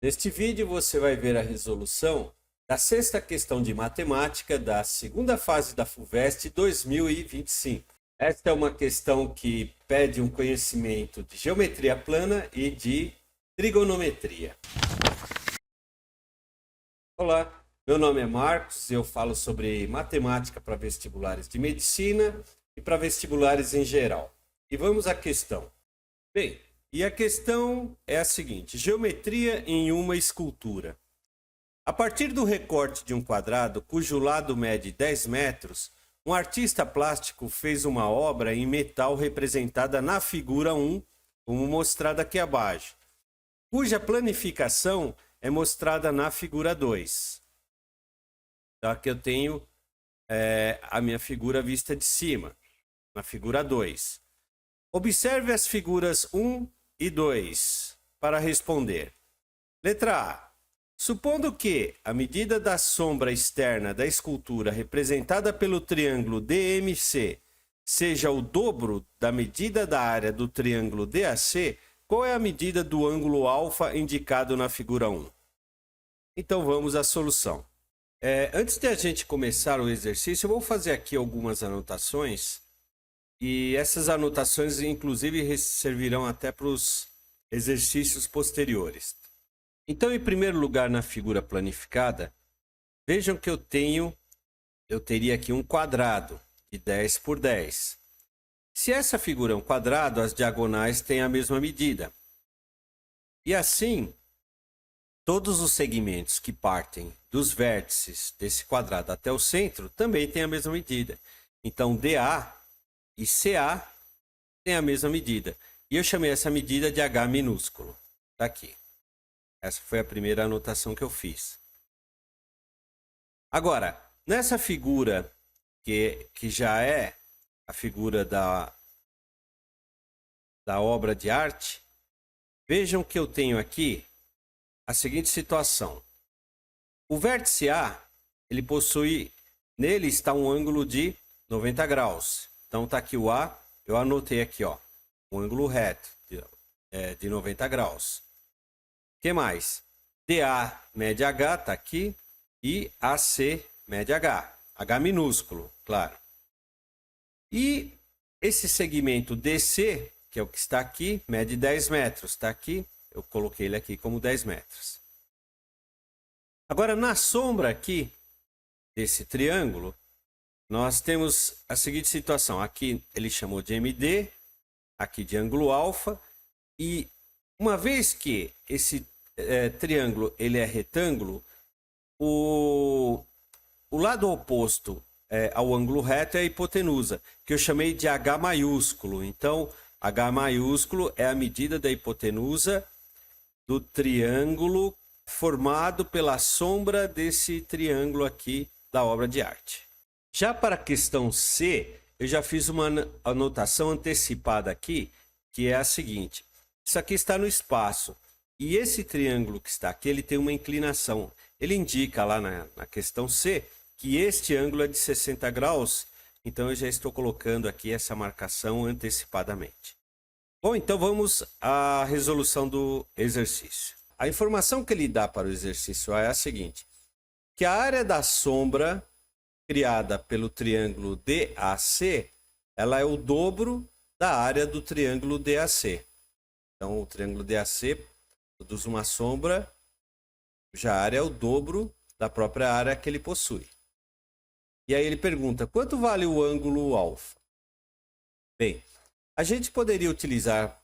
Neste vídeo você vai ver a resolução da sexta questão de matemática da segunda fase da FUVEST 2025. Esta é uma questão que pede um conhecimento de geometria plana e de trigonometria. Olá, meu nome é Marcos e eu falo sobre matemática para vestibulares de medicina e para vestibulares em geral. E vamos à questão. Bem, e a questão é a seguinte: geometria em uma escultura. A partir do recorte de um quadrado cujo lado mede 10 metros, um artista plástico fez uma obra em metal representada na figura 1, como mostrada aqui abaixo, cuja planificação é mostrada na figura 2. Então aqui eu tenho a minha figura vista de cima, na figura 2. Observe as figuras 1 e 2 para responder. Letra A. Supondo que a medida da sombra externa da escultura representada pelo triângulo DMC seja o dobro da medida da área do triângulo DAC, qual é a medida do ângulo alfa indicado na figura 1? Então vamos à solução. Antes de a gente começar o exercício, eu vou fazer aqui algumas anotações. E essas anotações, inclusive, servirão até para os exercícios posteriores. Então, em primeiro lugar, na figura planificada, vejam que eu teria aqui um quadrado de 10 por 10. Se essa figura é um quadrado, as diagonais têm a mesma medida. E assim, todos os segmentos que partem dos vértices desse quadrado até o centro também têm a mesma medida. Então, DA e CA têm a mesma medida. E eu chamei essa medida de H minúsculo. Está aqui. Essa foi a primeira anotação que eu fiz. Agora, nessa figura, que já é a figura da obra de arte, vejam que eu tenho aqui a seguinte situação. O vértice A, nele está um ângulo de 90 graus. Então está aqui o A, eu anotei aqui, ó, um ângulo reto de 90 graus. O que mais? DA mede H, está aqui, e AC mede H, H minúsculo, claro. E esse segmento DC, que é o que está aqui, mede 10 metros, está aqui, eu coloquei ele aqui como 10 metros. Agora, na sombra aqui desse triângulo, nós temos a seguinte situação. Aqui ele chamou de MD, aqui de ângulo alfa. E uma vez que esse triângulo ele é retângulo, o lado oposto ao ângulo reto é a hipotenusa, que eu chamei de H maiúsculo. Então, H maiúsculo é a medida da hipotenusa do triângulo formado pela sombra desse triângulo aqui da obra de arte. Já para a questão C, eu já fiz uma anotação antecipada aqui, que é a seguinte. Isso aqui está no espaço. E esse triângulo que está aqui, ele tem uma inclinação. Ele indica lá na questão C que este ângulo é de 60 graus. Então, eu já estou colocando aqui essa marcação antecipadamente. Bom, então vamos à resolução do exercício. A informação que ele dá para o exercício A é a seguinte. Que a área da sombra criada pelo triângulo DAC, ela é o dobro da área do triângulo DAC. Então, o triângulo DAC produz uma sombra, cuja área é o dobro da própria área que ele possui. E aí ele pergunta, quanto vale o ângulo alfa? Bem, a gente poderia utilizar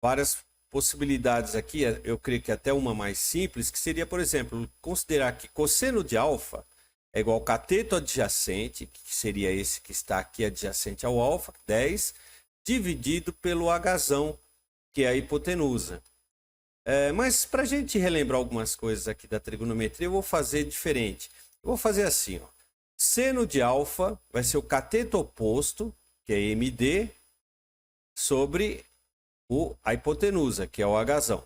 várias possibilidades aqui, eu creio que até uma mais simples, que seria, por exemplo, considerar que cosseno de alfa é igual ao cateto adjacente, que seria esse que está aqui adjacente ao alfa, 10, dividido pelo Hzão, que é a hipotenusa. Mas para a gente relembrar algumas coisas aqui da trigonometria, eu vou fazer diferente. Eu vou fazer assim, ó. Seno de alfa vai ser o cateto oposto, que é MD, sobre a hipotenusa, que é o Hzão.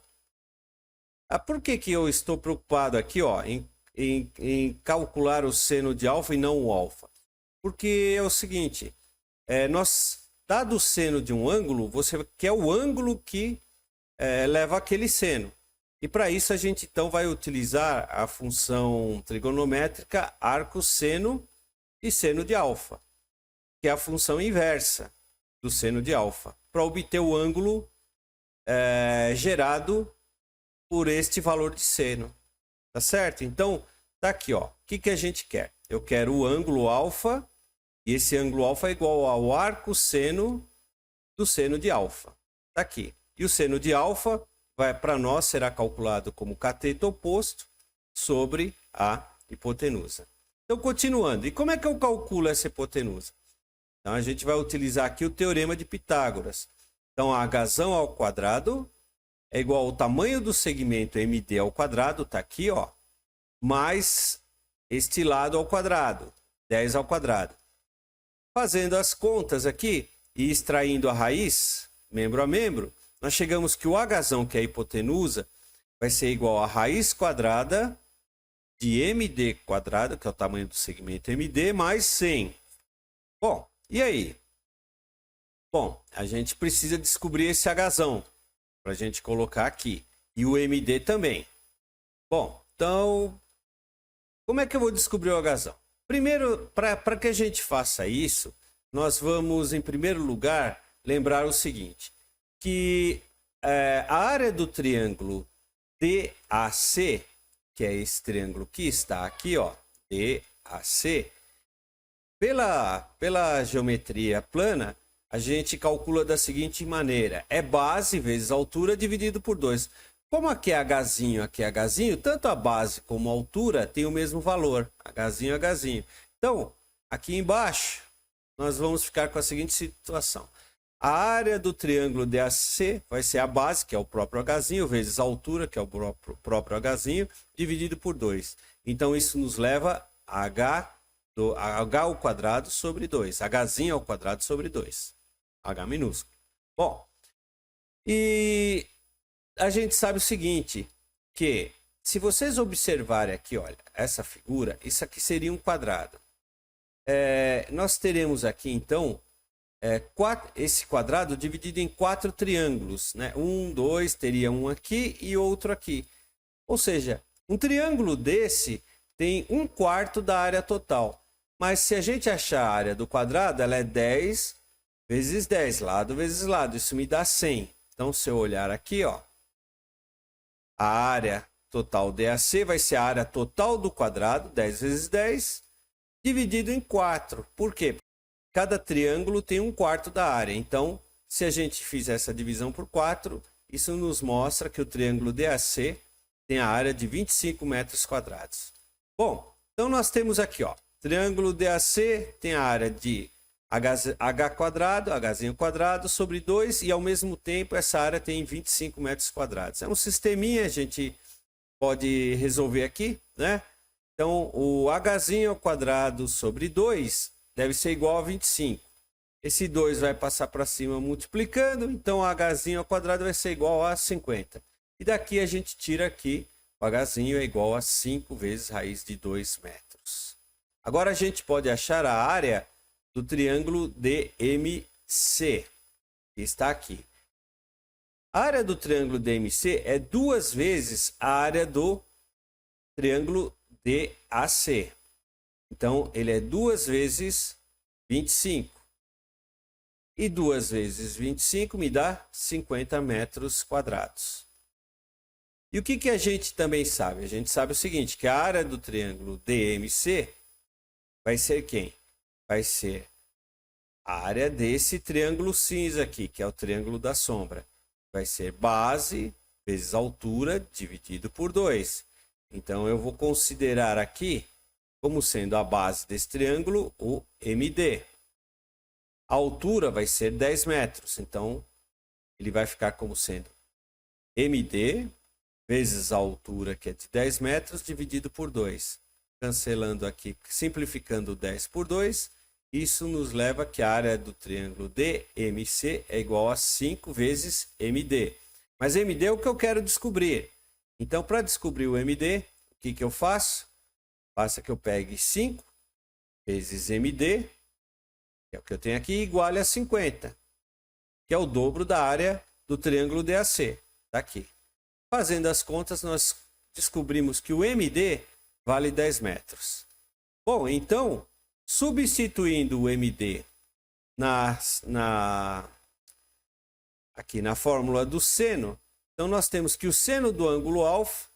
Por que eu estou preocupado aqui, ó, em calcular o seno de alfa e não o alfa? Porque é o seguinte, dado o seno de um ângulo, você quer o ângulo que leva aquele seno. E para isso a gente então vai utilizar a função trigonométrica arco-seno e seno de alfa, que é a função inversa do seno de alfa, para obter o ângulo gerado por este valor de seno. Tá certo? Então, tá aqui, ó. O que a gente quer? Eu quero o ângulo alfa, e esse ângulo alfa é igual ao arco-seno do seno de alfa. Tá aqui. E o seno de alfa, para nós, será calculado como cateto oposto sobre a hipotenusa. Então, continuando. E como é que eu calculo essa hipotenusa? Então, a gente vai utilizar aqui o teorema de Pitágoras. Então, Hzão ao quadrado é igual ao tamanho do segmento MD ao quadrado, tá aqui, ó, mais este lado ao quadrado, 10 ao quadrado. Fazendo as contas aqui e extraindo a raiz, membro a membro, nós chegamos que o Hzão, que é a hipotenusa, vai ser igual a raiz quadrada de MD quadrado, que é o tamanho do segmento MD, mais 100. Bom, e aí? Bom, a gente precisa descobrir esse Hzão para a gente colocar aqui. E o MD também. Bom, então, como é que eu vou descobrir o Hzão? Primeiro, para que a gente faça isso, nós vamos, em primeiro lugar, lembrar o seguinte, que a área do triângulo DAC, que é esse triângulo que está aqui, ó, DAC, pela geometria plana, a gente calcula da seguinte maneira, é base vezes altura dividido por 2. Como aqui é Hzinho, tanto a base como a altura tem o mesmo valor, Hzinho. Então, aqui embaixo, nós vamos ficar com a seguinte situação. A área do triângulo DAC vai ser a base, que é o próprio Hzinho, vezes a altura, que é o próprio Hzinho, dividido por 2. Então, isso nos leva a H ao quadrado sobre 2. Hzinho ao quadrado sobre 2. H minúsculo. Bom, e a gente sabe o seguinte, que se vocês observarem aqui, olha, essa figura, isso aqui seria um quadrado. Nós teremos aqui, então, esse quadrado dividido em 4 triângulos, né? 1, 2, teria um aqui e outro aqui. Ou seja, um triângulo desse tem 1/4 da área total. Mas se a gente achar a área do quadrado, ela é 10 vezes 10, lado vezes lado. Isso me dá 100. Então, se eu olhar aqui, ó, a área total DAC vai ser a área total do quadrado, 10 vezes 10, dividido em 4. Por quê? Cada triângulo tem 1/4 da área. Então, se a gente fizer essa divisão por 4, isso nos mostra que o triângulo DAC tem a área de 25 metros quadrados. Bom, então nós temos aqui, ó, triângulo DAC tem a área de H quadrado, Hzinho quadrado sobre 2 e ao mesmo tempo essa área tem 25 metros quadrados. É um sisteminha, a gente pode resolver aqui, né? Então o Hzinho ao quadrado sobre 2 deve ser igual a 25. Esse 2 vai passar para cima multiplicando, então o Hzinho ao quadrado vai ser igual a 50. E daqui a gente tira aqui, o Hzinho é igual a 5 vezes raiz de 2 metros. Agora a gente pode achar a área do triângulo DMC, que está aqui. A área do triângulo DMC é 2 vezes a área do triângulo DAC. Então, ele é 2 vezes 25. E 2 vezes 25 me dá 50 metros quadrados. E o que a gente também sabe? A gente sabe o seguinte, que a área do triângulo DMC vai ser quem? Vai ser a área desse triângulo cinza aqui, que é o triângulo da sombra. Vai ser base vezes altura dividido por 2. Então, eu vou considerar aqui como sendo a base desse triângulo o MD. A altura vai ser 10 metros. Então, ele vai ficar como sendo MD vezes a altura, que é de 10 metros, dividido por 2. Cancelando aqui, simplificando 10 por 2, isso nos leva que a área do triângulo DMC é igual a 5 vezes MD. Mas MD é o que eu quero descobrir. Então, para descobrir o MD, o que eu faço? Basta que eu pegue 5 vezes MD, que é o que eu tenho aqui, igual a 50, que é o dobro da área do triângulo DAC. Está aqui. Fazendo as contas, nós descobrimos que o MD vale 10 metros. Bom, então, substituindo o MD aqui na fórmula do seno, então nós temos que o seno do ângulo alfa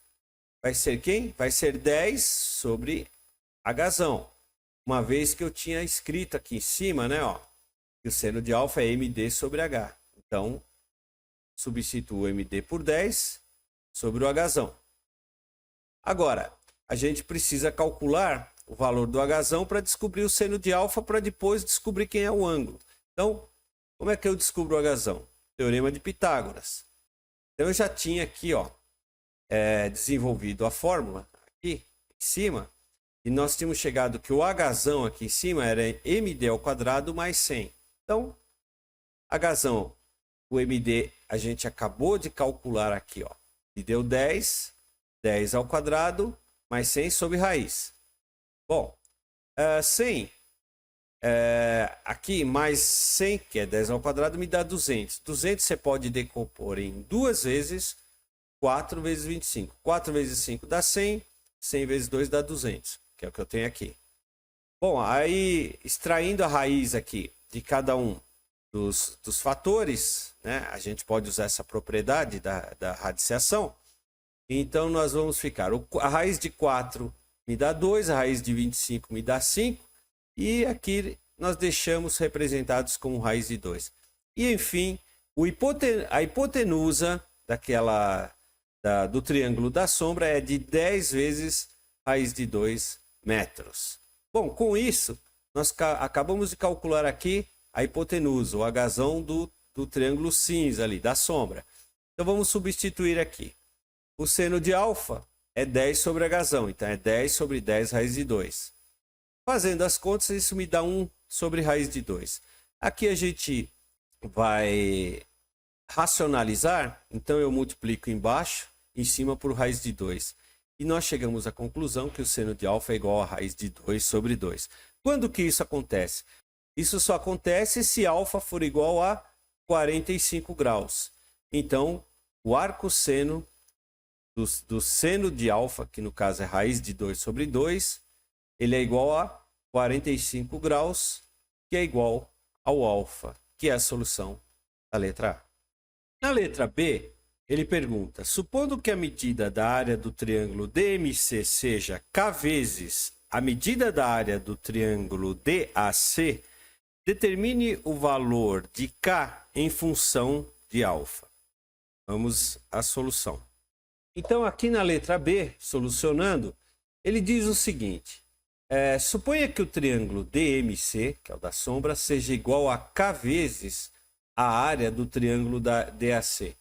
vai ser quem? Vai ser 10 sobre Hzão. Uma vez que eu tinha escrito aqui em cima, né, ó, que o seno de alfa é MD sobre H. Então, substituo o MD por 10 sobre o Hzão. Agora, a gente precisa calcular o valor do Hzão para descobrir o seno de alfa, para depois descobrir quem é o ângulo. Então, como é que eu descubro o Hzão? Teorema de Pitágoras. Então, eu já tinha aqui, ó, desenvolvido a fórmula aqui em cima, e nós tínhamos chegado que o Hzão aqui em cima era MD ao quadrado mais 100. Então, Hzão, o MD a gente acabou de calcular aqui, ó, e deu 10 ao quadrado mais 100 sobre raiz. Bom, 100 aqui mais 100, que é 10 ao quadrado, me dá 200. 200 você pode decompor em 2 vezes 4 vezes 25. 4 vezes 5 dá 100, 100 vezes 2 dá 200, que é o que eu tenho aqui. Bom, aí extraindo a raiz aqui de cada um dos fatores, né, a gente pode usar essa propriedade da radiciação. Então, nós vamos ficar, a raiz de 4 me dá 2, a raiz de 25 me dá 5, e aqui nós deixamos representados como raiz de 2. E, enfim, a hipotenusa do triângulo da sombra é de 10 vezes raiz de 2 metros. Bom, com isso, nós acabamos de calcular aqui a hipotenusa, o Hzão do triângulo cinza ali, da sombra. Então, vamos substituir aqui. O seno de alfa é 10 sobre Hzão, então é 10 sobre 10 raiz de 2. Fazendo as contas, isso me dá 1 sobre raiz de 2. Aqui a gente vai racionalizar, então eu multiplico embaixo, em cima por raiz de 2. E nós chegamos à conclusão que o seno de alfa é igual a raiz de 2 sobre 2. Quando que isso acontece? Isso só acontece se alfa for igual a 45 graus. Então, o arcosseno do seno de alfa, que no caso é raiz de 2 sobre 2, ele é igual a 45 graus, que é igual ao alfa, que é a solução da letra A. Na letra B, ele pergunta, supondo que a medida da área do triângulo DMC seja K vezes a medida da área do triângulo DAC, determine o valor de K em função de alfa. Vamos à solução. Então, aqui na letra B, solucionando, ele diz o seguinte, suponha que o triângulo DMC, que é o da sombra, seja igual a K vezes a área do triângulo da DAC.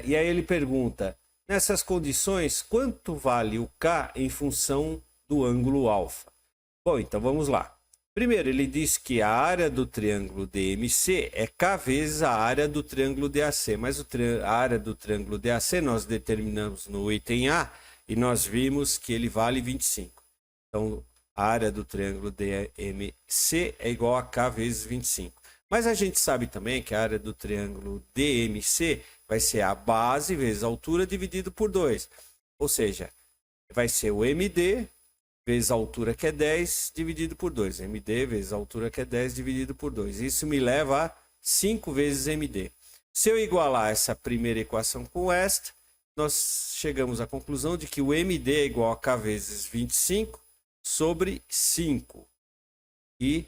E aí ele pergunta, nessas condições, quanto vale o K em função do ângulo alfa? Bom, então vamos lá. Primeiro, ele diz que a área do triângulo DMC é K vezes a área do triângulo DAC. Mas a área do triângulo DAC nós determinamos no item A e nós vimos que ele vale 25. Então, a área do triângulo DMC é igual a K vezes 25. Mas a gente sabe também que a área do triângulo DMC vai ser a base vezes a altura dividido por 2. Ou seja, vai ser o MD vezes a altura que é 10 dividido por 2. MD vezes a altura que é 10 dividido por 2. Isso me leva a 5 vezes MD. Se eu igualar essa primeira equação com esta, nós chegamos à conclusão de que o MD é igual a K vezes 25 sobre 5. E,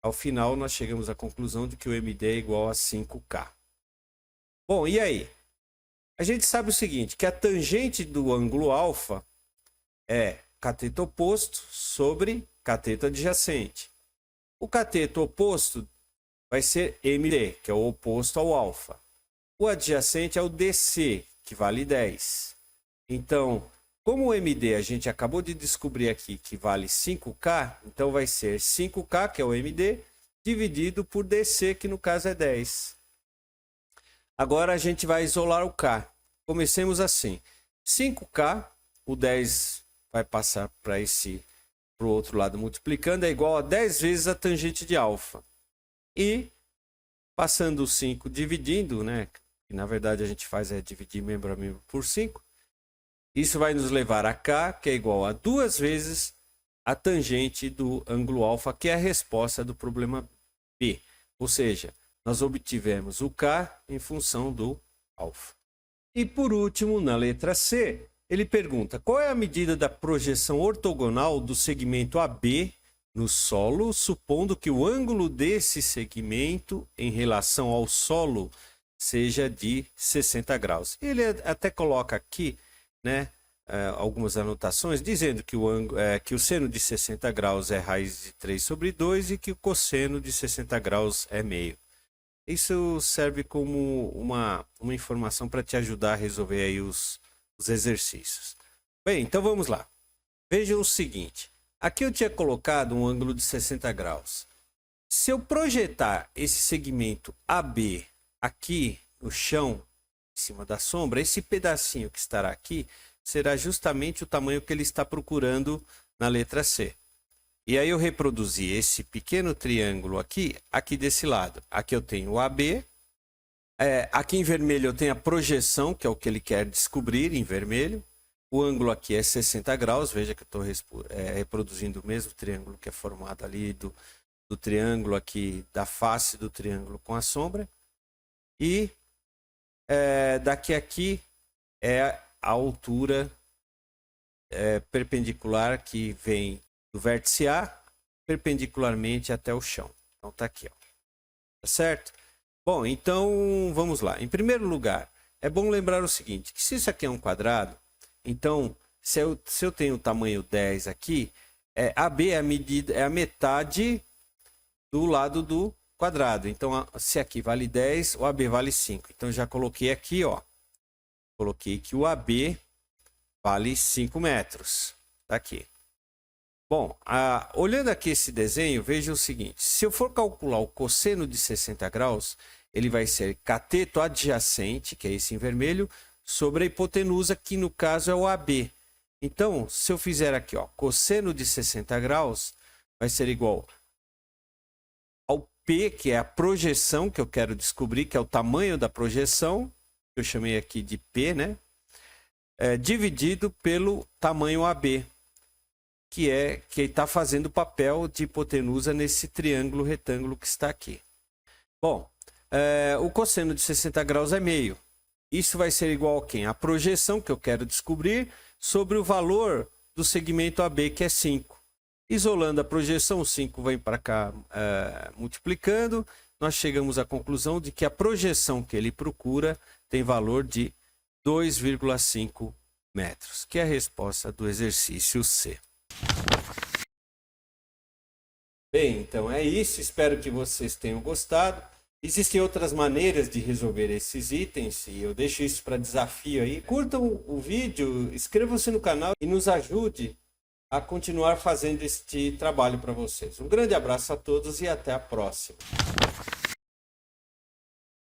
ao final, nós chegamos à conclusão de que o MD é igual a 5K. Bom, e aí? A gente sabe o seguinte, que a tangente do ângulo alfa é cateto oposto sobre cateto adjacente. O cateto oposto vai ser MD, que é o oposto ao alfa. O adjacente é o DC, que vale 10. Então, como o MD a gente acabou de descobrir aqui que vale 5K, então vai ser 5K, que é o MD, dividido por DC, que no caso é 10. Agora a gente vai isolar o K. Comecemos assim. 5K, o 10 vai passar para o outro lado multiplicando, é igual a 10 vezes a tangente de alfa. E, passando o 5 dividindo, né, que na verdade a gente faz é dividir membro a membro por 5. Isso vai nos levar a K, que é igual a 2 vezes a tangente do ângulo alfa, que é a resposta do problema B. Ou seja, nós obtivemos o K em função do alfa. E por último, na letra C, ele pergunta qual é a medida da projeção ortogonal do segmento AB no solo, supondo que o ângulo desse segmento em relação ao solo seja de 60 graus. Ele até coloca aqui, né, algumas anotações dizendo que o seno de 60 graus é raiz de 3 sobre 2 e que o cosseno de 60 graus é meio. Isso serve como uma informação para te ajudar a resolver aí os exercícios. Bem, então vamos lá. Vejam o seguinte. Aqui eu tinha colocado um ângulo de 60 graus. Se eu projetar esse segmento AB aqui no chão, em cima da sombra, esse pedacinho que estará aqui será justamente o tamanho que ele está procurando na letra C. E aí eu reproduzi esse pequeno triângulo aqui desse lado. Aqui eu tenho o AB. Aqui em vermelho eu tenho a projeção, que é o que ele quer descobrir em vermelho. O ângulo aqui é 60 graus. Veja que eu estou reproduzindo o mesmo triângulo que é formado ali do triângulo aqui, da face do triângulo com a sombra. E daqui a aqui é a altura perpendicular que vem do vértice A perpendicularmente até o chão. Então tá aqui, ó. Tá certo? Bom, então vamos lá. Em primeiro lugar, é bom lembrar o seguinte, que se isso aqui é um quadrado, então se eu tenho o tamanho 10 aqui, AB é a metade do lado do quadrado. Então se aqui vale 10, o AB vale 5. Então já coloquei aqui, ó. Coloquei que o AB vale 5 metros. Tá aqui. Bom, olhando aqui esse desenho, veja o seguinte. Se eu for calcular o cosseno de 60 graus, ele vai ser cateto adjacente, que é esse em vermelho, sobre a hipotenusa, que no caso é o AB. Então, se eu fizer aqui, ó, cosseno de 60 graus, vai ser igual ao P, que é a projeção que eu quero descobrir, que é o tamanho da projeção, que eu chamei aqui de P, né? Dividido pelo tamanho AB, que está fazendo o papel de hipotenusa nesse triângulo retângulo que está aqui. Bom, o cosseno de 60 graus é meio. Isso vai ser igual a quem? A projeção que eu quero descobrir sobre o valor do segmento AB, que é 5. Isolando a projeção, 5 vem para cá multiplicando. Nós chegamos à conclusão de que a projeção que ele procura tem valor de 2,5 metros, que é a resposta do exercício C. Bem, então é isso. Espero que vocês tenham gostado. Existem outras maneiras de resolver esses itens e eu deixo isso para desafio aí. Curtam o vídeo, inscrevam-se no canal e nos ajude a continuar fazendo este trabalho para vocês. Um grande abraço a todos e até a próxima.